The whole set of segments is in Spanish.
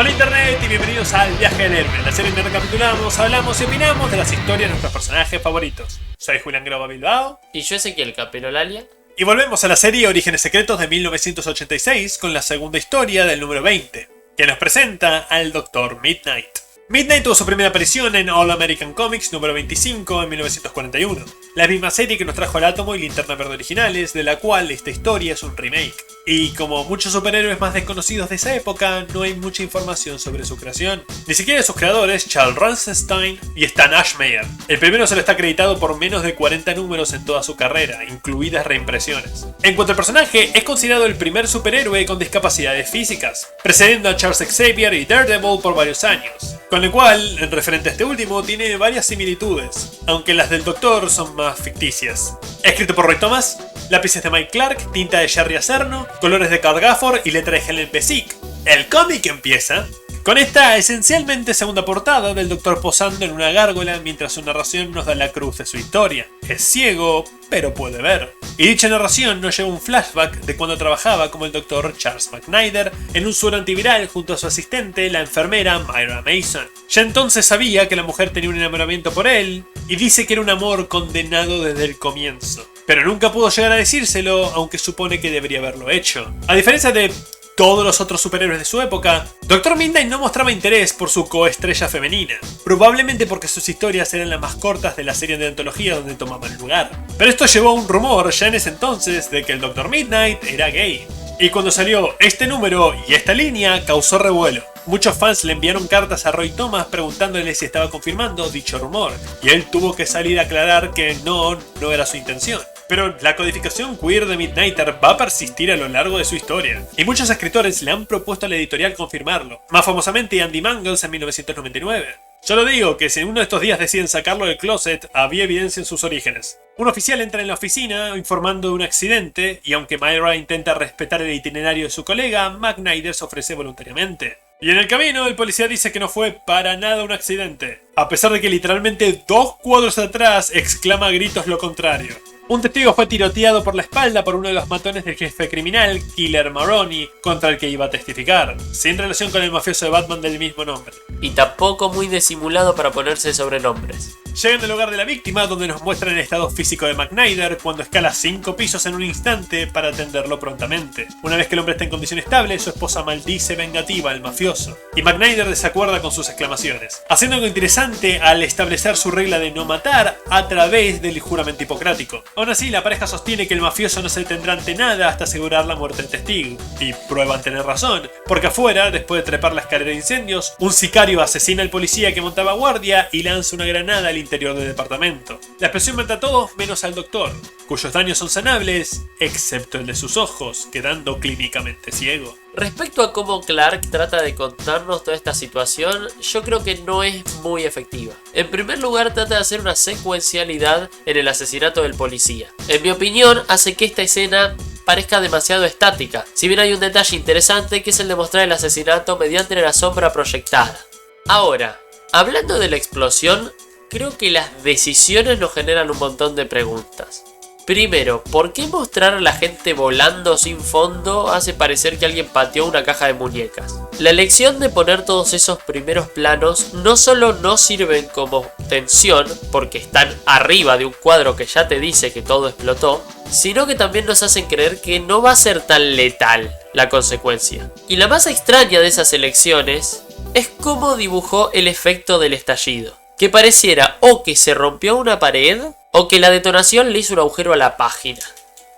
Hola Internet y bienvenidos al Viaje del Héroe, la serie en donde recapitulamos, hablamos y opinamos de las historias de nuestros personajes favoritos. Soy Julián Groba Bilbao. Y yo Ezequiel Capelo Lalia. Y volvemos a la serie Orígenes Secretos de 1986 con la segunda historia del número 20, que nos presenta al Dr. Midnight. Midnight tuvo su primera aparición en All American Comics número 25 en 1941, la misma serie que nos trajo el Átomo y Linterna Verde originales, de la cual esta historia es un remake. Y como muchos superhéroes más desconocidos de esa época, no hay mucha información sobre su creación. Ni siquiera sus creadores, Charles Rosenstein y Stan Ashmeyer. El primero solo está acreditado por menos de 40 números en toda su carrera, incluidas reimpresiones. En cuanto al personaje, es considerado el primer superhéroe con discapacidades físicas, precediendo a Charles Xavier y Daredevil por varios años. Con lo cual, en referente a este último, tiene varias similitudes, aunque las del Doctor son más ficticias. Escrito por Roy Thomas, lápices de Mike Clark, tinta de Jerry Acerno, colores de Carl Gafford y letra de Helen Pesic. El cómic empieza con esta esencialmente segunda portada del Doctor posando en una gárgola mientras su narración nos da la cruz de su historia. Es ciego, pero puede ver. Y dicha narración nos lleva un flashback de cuando trabajaba como el Dr. Charles McNider en un suero antiviral junto a su asistente, la enfermera Myra Mason. Ya entonces sabía que la mujer tenía un enamoramiento por él y dice que era un amor condenado desde el comienzo. Pero nunca pudo llegar a decírselo, aunque supone que debería haberlo hecho. A diferencia de todos los otros superhéroes de su época, Dr. Midnight no mostraba interés por su coestrella femenina, probablemente porque sus historias eran las más cortas de la serie de antología donde tomaban lugar. Pero esto llevó a un rumor ya en ese entonces de que el Dr. Midnight era gay. Y cuando salió este número y esta línea, causó revuelo. Muchos fans le enviaron cartas a Roy Thomas preguntándole si estaba confirmando dicho rumor, y él tuvo que salir a aclarar que no era su intención. Pero la codificación queer de Midnighter va a persistir a lo largo de su historia, y muchos escritores le han propuesto a la editorial confirmarlo, más famosamente Andy Mangels en 1999. Solo digo que si en uno de estos días deciden sacarlo del closet, había evidencia en sus orígenes. Un oficial entra en la oficina informando de un accidente, y aunque Myra intenta respetar el itinerario de su colega, McNider se ofrece voluntariamente. Y en el camino, el policía dice que no fue para nada un accidente, a pesar de que literalmente 2 cuadros atrás exclama a gritos lo contrario. Un testigo fue tiroteado por la espalda por uno de los matones del jefe criminal, Killer Maroney, contra el que iba a testificar, sin relación con el mafioso de Batman del mismo nombre. Y tampoco muy disimulado para ponerse sobrenombres. Llegan al hogar de la víctima, donde nos muestran el estado físico de McNider cuando escala 5 pisos en un instante para atenderlo prontamente. Una vez que el hombre está en condición estable, su esposa maldice vengativa al mafioso, y McNider desacuerda con sus exclamaciones, haciendo algo interesante al establecer su regla de no matar a través del juramento hipocrático. Aún así, la pareja sostiene que el mafioso no se detendrá ante nada hasta asegurar la muerte del testigo, y prueban tener razón, porque afuera, después de trepar la escalera de incendios, un sicario asesina al policía que montaba guardia y lanza una granada al interior del departamento. La explosión mata a todos menos al doctor, cuyos daños son sanables, excepto el de sus ojos, quedando clínicamente ciego. Respecto a cómo Clark trata de contarnos toda esta situación, yo creo que no es muy efectiva. En primer lugar, trata de hacer una secuencialidad en el asesinato del policía. En mi opinión, hace que esta escena parezca demasiado estática, si bien hay un detalle interesante que es el de mostrar el asesinato mediante la sombra proyectada. Ahora, hablando de la explosión, creo que las decisiones nos generan un montón de preguntas. Primero, ¿por qué mostrar a la gente volando sin fondo hace parecer que alguien pateó una caja de muñecas? La elección de poner todos esos primeros planos no solo no sirven como tensión, porque están arriba de un cuadro que ya te dice que todo explotó, sino que también nos hacen creer que no va a ser tan letal la consecuencia. Y la más extraña de esas elecciones es cómo dibujó el efecto del estallido, que pareciera o que se rompió una pared o que la detonación le hizo un agujero a la página,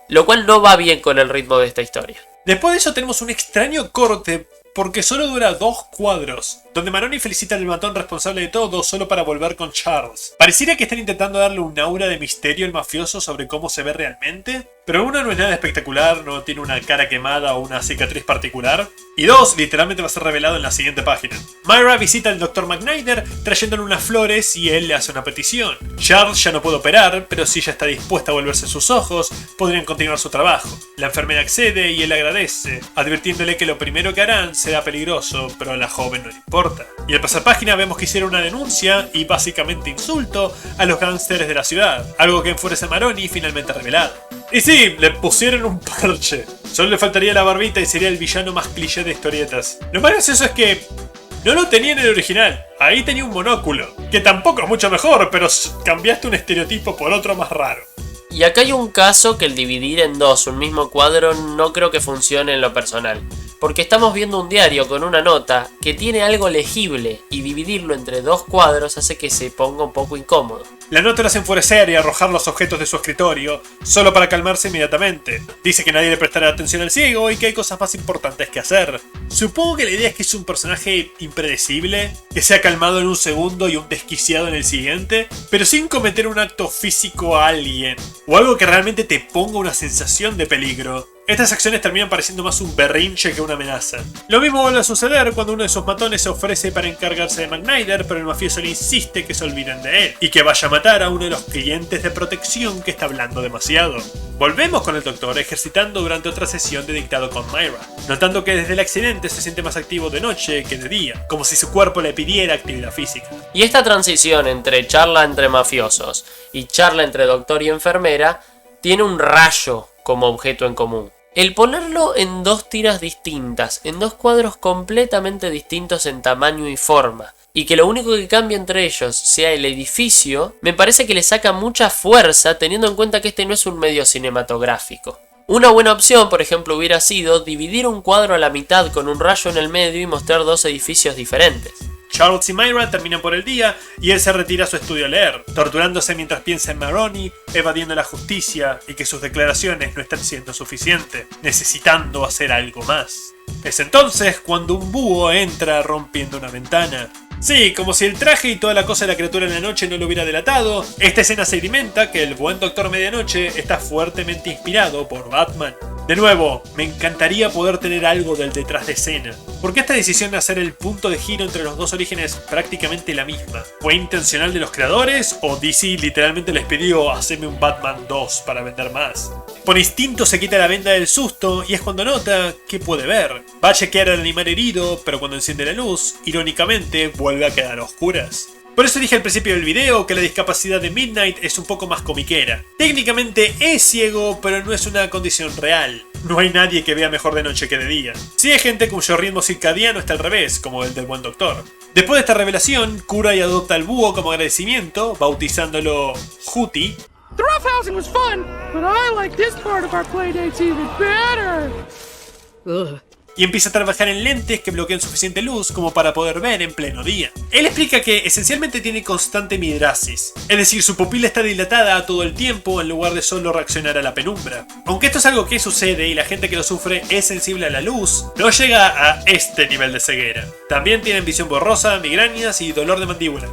lo cual no va bien con el ritmo de esta historia. Después de eso tenemos un extraño corte, porque solo dura 2 cuadros, donde Maroney felicita al matón responsable de todo solo para volver con Charles. Pareciera que están intentando darle un aura de misterio al mafioso sobre cómo se ve realmente, pero uno, no es nada espectacular, no tiene una cara quemada o una cicatriz particular, y 2, literalmente va a ser revelado en la siguiente página. Myra visita al Dr. McNider trayéndole unas flores y él le hace una petición. Charles ya no puede operar, pero si ella está dispuesta a volverse sus ojos, podrían continuar su trabajo. La enfermera accede y él agradece, advirtiéndole que lo primero que harán será peligroso, pero a la joven no le importa. Y al pasar página vemos que hicieron una denuncia y básicamente insulto a los gángsters de la ciudad, algo que enfurece a Maroney finalmente revelado. Y sí, le pusieron un parche. Solo le faltaría la barbita y sería el villano más cliché de historietas. Lo más gracioso es que no lo tenía en el original. Ahí tenía un monóculo, que tampoco es mucho mejor, pero cambiaste un estereotipo por otro más raro. Y acá hay un caso que el dividir en dos un mismo cuadro no creo que funcione en lo personal. Porque estamos viendo un diario con una nota que tiene algo legible y dividirlo entre dos cuadros hace que se ponga un poco incómodo. La nota lo hace enfurecer y arrojar los objetos de su escritorio, solo para calmarse inmediatamente. Dice que nadie le prestará atención al ciego y que hay cosas más importantes que hacer. Supongo que la idea es que es un personaje impredecible, que se ha calmado en un segundo y un desquiciado en el siguiente, pero sin cometer un acto físico a alguien, o algo que realmente te ponga una sensación de peligro. Estas acciones terminan pareciendo más un berrinche que una amenaza. Lo mismo vuelve a suceder cuando uno de sus matones se ofrece para encargarse de McNider, pero el mafioso le insiste que se olviden de él y que vaya a matar a uno de los clientes de protección que está hablando demasiado. Volvemos con el doctor ejercitando durante otra sesión de dictado con Myra, notando que desde el accidente se siente más activo de noche que de día, como si su cuerpo le pidiera actividad física. Y esta transición entre charla entre mafiosos y charla entre doctor y enfermera tiene un rayo como objeto en común. El ponerlo en dos tiras distintas, en dos cuadros completamente distintos en tamaño y forma, y que lo único que cambia entre ellos sea el edificio, me parece que le saca mucha fuerza teniendo en cuenta que este no es un medio cinematográfico. Una buena opción, por ejemplo, hubiera sido dividir un cuadro a la mitad con un rayo en el medio y mostrar dos edificios diferentes. Charles y Myra terminan por el día y él se retira a su estudio a leer, torturándose mientras piensa en Maroni, evadiendo la justicia y que sus declaraciones no están siendo suficientes, necesitando hacer algo más. Es entonces cuando un búho entra rompiendo una ventana. Sí, como si el traje y toda la cosa de la criatura en la noche no lo hubiera delatado, esta escena se alimenta que el buen Doctor Medianoche está fuertemente inspirado por Batman. De nuevo, me encantaría poder tener algo del detrás de escena, porque esta decisión de hacer el punto de giro entre los dos orígenes prácticamente la misma. ¿Fue intencional de los creadores o DC literalmente les pidió haceme un Batman 2 para vender más? Por instinto se quita la venda del susto y es cuando nota que puede ver. Va a chequear al animal herido, pero cuando enciende la luz, irónicamente vuelve a quedar a oscuras. Por eso dije al principio del video que la discapacidad de Midnight es un poco más comiquera. Técnicamente es ciego, pero no es una condición real. No hay nadie que vea mejor de noche que de día. Sí hay gente cuyo ritmo circadiano está al revés, como el del buen doctor. Después de esta revelación, cura y adopta al búho como agradecimiento, bautizándolo Hootie. The roughhousing was fun, but I like this part of our playdates even better. Ugh. Y empieza a trabajar en lentes que bloquean suficiente luz como para poder ver en pleno día. Él explica que esencialmente tiene constante midrasis, es decir, su pupila está dilatada todo el tiempo en lugar de solo reaccionar a la penumbra. Aunque esto es algo que sucede y la gente que lo sufre es sensible a la luz, no llega a este nivel de ceguera. También tienen visión borrosa, migrañas y dolor de mandíbula.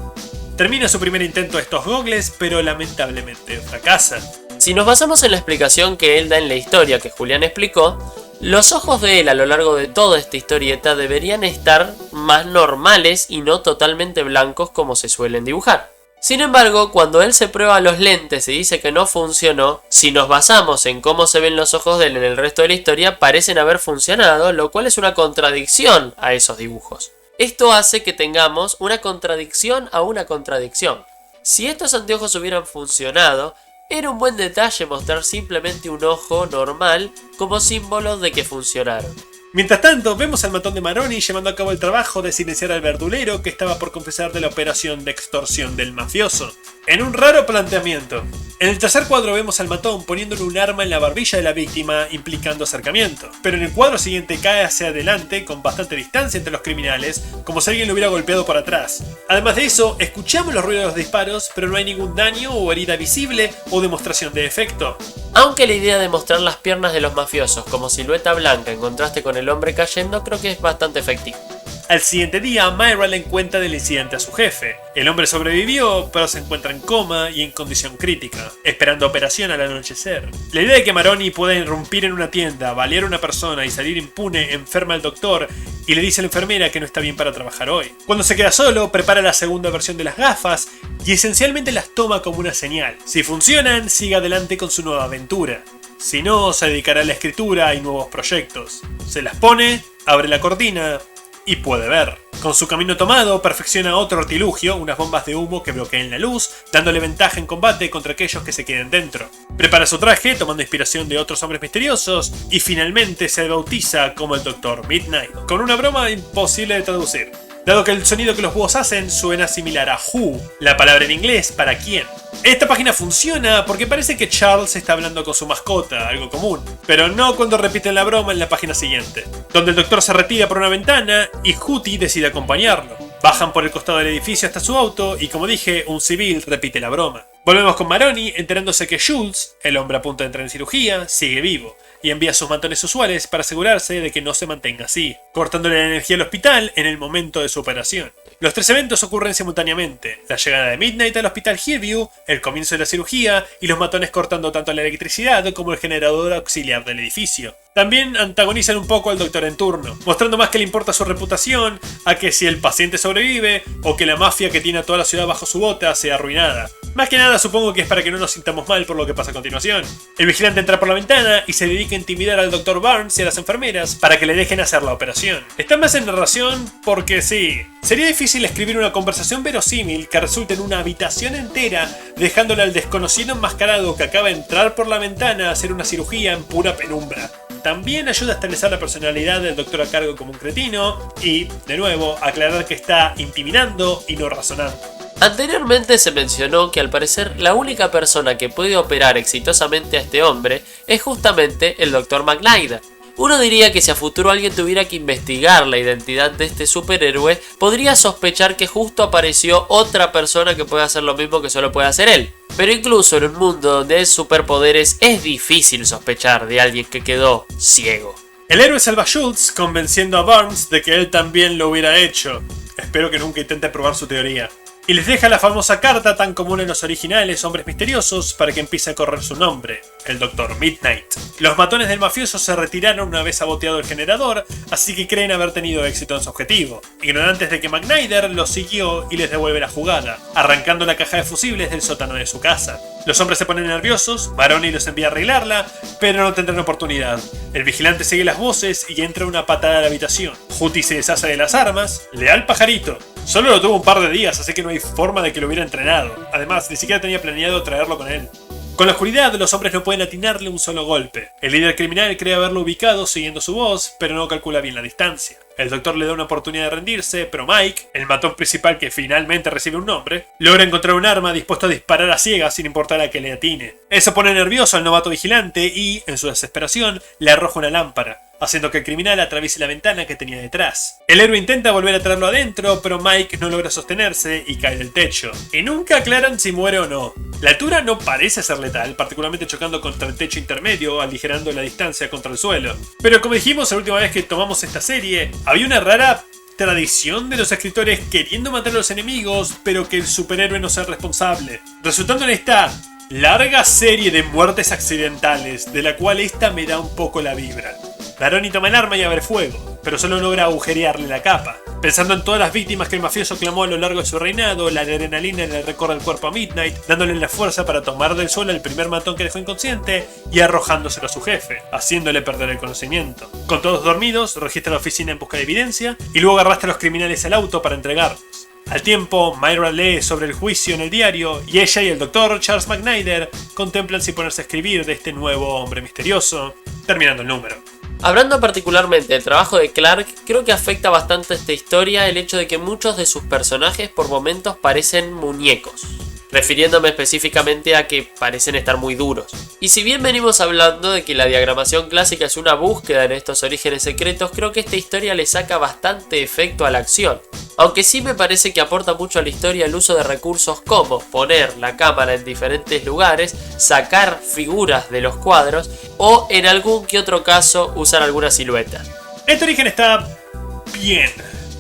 Termina su primer intento a estos gogles, pero lamentablemente fracasa. Si nos basamos en la explicación que él da en la historia que Julián explicó, los ojos de él a lo largo de toda esta historieta deberían estar más normales y no totalmente blancos como se suelen dibujar. Sin embargo, cuando él se prueba los lentes y dice que no funcionó, si nos basamos en cómo se ven los ojos de él en el resto de la historia, parecen haber funcionado, lo cual es una contradicción a esos dibujos. Esto hace que tengamos una contradicción a una contradicción. Si estos anteojos hubieran funcionado, era un buen detalle mostrar simplemente un ojo normal como símbolo de que funcionaron. Mientras tanto, vemos al matón de Maroni llevando a cabo el trabajo de silenciar al verdulero que estaba por confesar de la operación de extorsión del mafioso. En un raro planteamiento. En el tercer cuadro vemos al matón poniéndole un arma en la barbilla de la víctima implicando acercamiento. Pero en el cuadro siguiente cae hacia adelante con bastante distancia entre los criminales, como si alguien lo hubiera golpeado por atrás. Además de eso, escuchamos los ruidos de los disparos, pero no hay ningún daño o herida visible o demostración de efecto. Aunque la idea de mostrar las piernas de los mafiosos como silueta blanca en contraste con el hombre cayendo creo que es bastante efectivo. Al siguiente día, Myra le cuenta del incidente a su jefe. El hombre sobrevivió, pero se encuentra en coma y en condición crítica, esperando operación al anochecer. La idea de que Maroni pueda irrumpir en una tienda, balear a una persona y salir impune enferma al doctor y le dice a la enfermera que no está bien para trabajar hoy. Cuando se queda solo, prepara la segunda versión de las gafas y esencialmente las toma como una señal. Si funcionan, sigue adelante con su nueva aventura. Si no, se dedicará a la escritura y nuevos proyectos. Se las pone, abre la cortina y puede ver. Con su camino tomado, perfecciona otro artilugio, unas bombas de humo que bloqueen la luz, dándole ventaja en combate contra aquellos que se queden dentro. Prepara su traje tomando inspiración de otros hombres misteriosos y finalmente se bautiza como el Dr. Midnight, con una broma imposible de traducir, dado que el sonido que los búhos hacen suena similar a who, la palabra en inglés para quién. Esta página funciona porque parece que Charles está hablando con su mascota, algo común, pero no cuando repiten la broma en la página siguiente, donde el doctor se retira por una ventana y Hootie decide acompañarlo. Bajan por el costado del edificio hasta su auto y, como dije, un civil repite la broma. Volvemos con Maroni enterándose que Schultz, el hombre a punto de entrar en cirugía, sigue vivo y envía sus matones usuales para asegurarse de que no se mantenga así, cortándole la energía al hospital en el momento de su operación. Los tres eventos ocurren simultáneamente: la llegada de Midnight al hospital Hillview, el comienzo de la cirugía y los matones cortando tanto la electricidad como el generador auxiliar del edificio. También antagonizan un poco al doctor en turno, mostrando más que le importa su reputación a que si el paciente sobrevive o que la mafia que tiene a toda la ciudad bajo su bota sea arruinada. Más que nada supongo que es para que no nos sintamos mal por lo que pasa a continuación. El vigilante entra por la ventana y se dedica a intimidar al Dr. Barnes y a las enfermeras para que le dejen hacer la operación. Está más en narración porque sí, sería difícil escribir una conversación verosímil que resulte en una habitación entera dejándole al desconocido enmascarado que acaba de entrar por la ventana a hacer una cirugía en pura penumbra. También ayuda a establecer la personalidad del doctor a cargo como un cretino y, de nuevo, aclarar que está intimidando y no razonando. Anteriormente se mencionó que al parecer la única persona que puede operar exitosamente a este hombre es justamente el Dr. McNider. Uno diría que si a futuro alguien tuviera que investigar la identidad de este superhéroe, podría sospechar que justo apareció otra persona que puede hacer lo mismo que solo puede hacer él. Pero incluso en un mundo donde hay superpoderes es difícil sospechar de alguien que quedó ciego. El héroe salva a Schultz convenciendo a Barnes de que él también lo hubiera hecho. Espero que nunca intente probar su teoría. Y les deja la famosa carta tan común en los originales Hombres Misteriosos para que empiece a correr su nombre, el Dr. Midnight. Los matones del mafioso se retiraron una vez saboteado el generador, así que creen haber tenido éxito en su objetivo, ignorantes de que McNider los siguió y les devuelve la jugada, arrancando la caja de fusibles del sótano de su casa. Los hombres se ponen nerviosos, Maroni los envía a arreglarla, pero no tendrán oportunidad. El vigilante sigue las voces y entra una patada a la habitación. Hootie se deshace de las armas, le da al pajarito. Solo lo tuvo un par de días, así que no hay forma de que lo hubiera entrenado. Además, ni siquiera tenía planeado traerlo con él. Con la oscuridad, los hombres no pueden atinarle un solo golpe. El líder criminal cree haberlo ubicado siguiendo su voz, pero no calcula bien la distancia. El doctor le da una oportunidad de rendirse, pero Mike, el matón principal que finalmente recibe un nombre, logra encontrar un arma dispuesto a disparar a ciegas sin importar a que le atine. Eso pone nervioso al novato vigilante y, en su desesperación, le arroja una lámpara, haciendo que el criminal atraviese la ventana que tenía detrás. El héroe intenta volver a traerlo adentro, pero Mike no logra sostenerse y cae del techo. Y nunca aclaran si muere o no. La altura no parece ser letal, particularmente chocando contra el techo intermedio, aligerando la distancia contra el suelo. Pero como dijimos la última vez que tomamos esta serie, había una rara tradición de los escritores queriendo matar a los enemigos, pero que el superhéroe no sea responsable, resultando en esta larga serie de muertes accidentales, de la cual esta me da un poco la vibra. Maroni toma el arma y abre fuego, pero solo logra agujerearle la capa. Pensando en todas las víctimas que el mafioso clamó a lo largo de su reinado, la adrenalina le recorre el cuerpo a Midnight, dándole la fuerza para tomar del suelo al primer matón que dejó inconsciente y arrojándoselo a su jefe, haciéndole perder el conocimiento. Con todos dormidos, registra la oficina en busca de evidencia y luego arrastra a los criminales al auto para entregarlos. Al tiempo, Myra lee sobre el juicio en el diario y ella y el doctor Charles McNider contemplan si ponerse a escribir de este nuevo hombre misterioso, terminando el número. Hablando particularmente del trabajo de Clark, creo que afecta bastante esta historia el hecho de que muchos de sus personajes por momentos parecen muñecos, refiriéndome específicamente a que parecen estar muy duros. Y si bien venimos hablando de que la diagramación clásica es una búsqueda en estos orígenes secretos, creo que esta historia le saca bastante efecto a la acción. Aunque sí me parece que aporta mucho a la historia el uso de recursos como poner la cámara en diferentes lugares, sacar figuras de los cuadros o en algún que otro caso usar alguna silueta. Este origen está bien,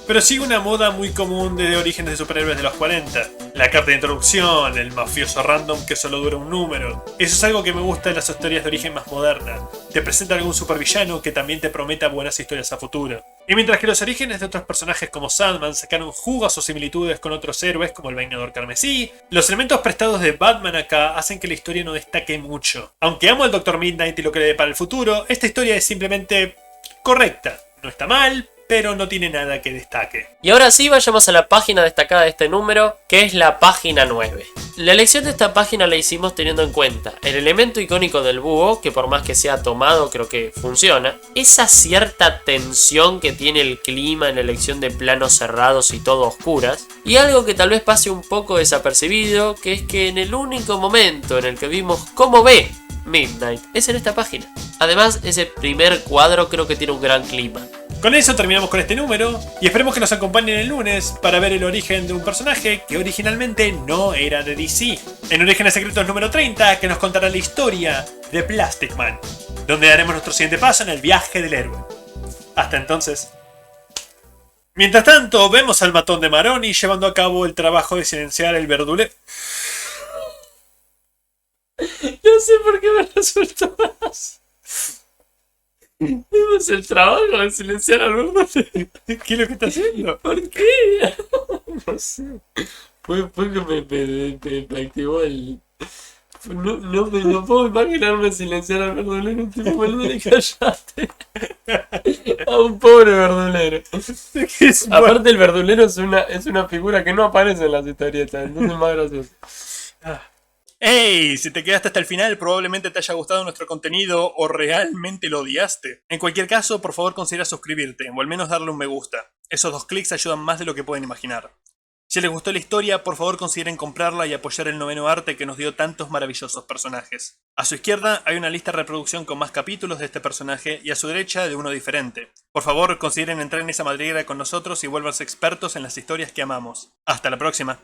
pero sigue una moda muy común de orígenes de superhéroes de los 40. La carta de introducción, el mafioso random que solo dura un número. Eso es algo que me gusta de las historias de origen más modernas. Te presenta algún supervillano que también te prometa buenas historias a futuro. Y mientras que los orígenes de otros personajes como Sandman sacaron jugo a sus similitudes con otros héroes como el Vengador Carmesí, los elementos prestados de Batman acá hacen que la historia no destaque mucho. Aunque amo al Dr. Midnight y lo que le depara el futuro, esta historia es simplemente correcta. No está mal, pero no tiene nada que destaque. Y ahora sí, vayamos a la página destacada de este número, que es la página 9. La elección de esta página la hicimos teniendo en cuenta el elemento icónico del búho, que por más que sea tomado creo que funciona, esa cierta tensión que tiene el clima en la elección de planos cerrados y todo oscuras, y algo que tal vez pase un poco desapercibido, que es que en el único momento en el que vimos cómo ve Midnight es en esta página. Además, ese primer cuadro creo que tiene un gran clima. Con eso terminamos con este número y esperemos que nos acompañen el lunes para ver el origen de un personaje que originalmente no era de DC. En Orígenes Secretos número 30, que nos contará la historia de Plastic Man, donde daremos nuestro siguiente paso en el viaje del héroe. Hasta entonces. Mientras tanto, vemos al matón de Maroni llevando a cabo el trabajo de silenciar el verdulero. No sé por qué me resultó más. Vimos el trabajo de silenciar al verdulero. ¿Qué es lo que está haciendo? ¿Por qué? No sé. Fue que me activó el... No puedo imaginarme silenciar al verdulero. Tipo, verdulero, callate. A un pobre verdulero. Aparte el verdulero es una figura que no aparece en las historietas. Entonces es más gracioso. ¡Hey! Si te quedaste hasta el final, probablemente te haya gustado nuestro contenido o realmente lo odiaste. En cualquier caso, por favor considera suscribirte o al menos darle un me gusta. Esos 2 clics ayudan más de lo que pueden imaginar. Si les gustó la historia, por favor consideren comprarla y apoyar el noveno arte que nos dio tantos maravillosos personajes. A su izquierda hay una lista de reproducción con más capítulos de este personaje y a su derecha de uno diferente. Por favor consideren entrar en esa madriguera con nosotros y vuélvanse expertos en las historias que amamos. Hasta la próxima.